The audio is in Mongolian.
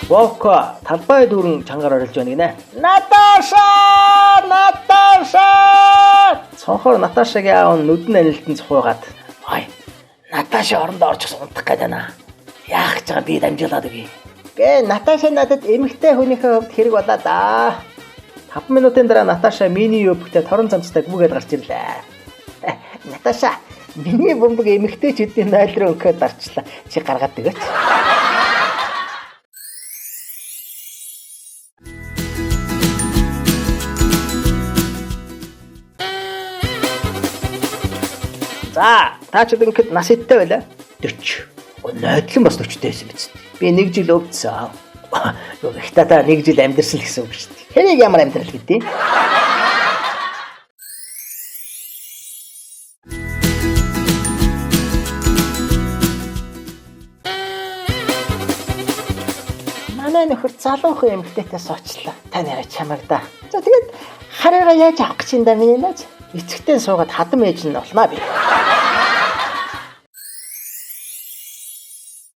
Вовко талбай дүүрэн чангаар орилж байна гинэ. Наташа! Цонхоор Наташагийн аав нүдэн анилтан цухуугаад "Ой, Наташа орондоо орж унтах гээд байна. Яах гэж байгаа би дамжуулаад өгье." Гэ Наташа надад эмэгтэй хүнийхээ хувьд хэрэг болоо да. 5 минутын дараа Наташа миний өвгтөд торон цамцтай гүгээд гарч ирлээ. Наташа, миний бөмбөг эмэгтэйчүүдийн нойл руу өнгөд дарчлаа. Чи гаргаад өгөөч. За, та ч ингээд нас идтэй байлаа. 40. Нойдлон бас 40-тэй байсан биз. Би 1 жил өвдсөн. Гэхдээ та 1 жил амьдэрсэн л гэсэн үг шүү дээ. Хэнийг ямар амьдрал гэдэг юм? Манай нөхөр залуухан эмэгтэйтэй суучлаа. Таны чамаг да. За тэгээд хараараа яаж авах гэж юм да миний наач. Эцэгтэй суугаад хадам ээж нь болноо би.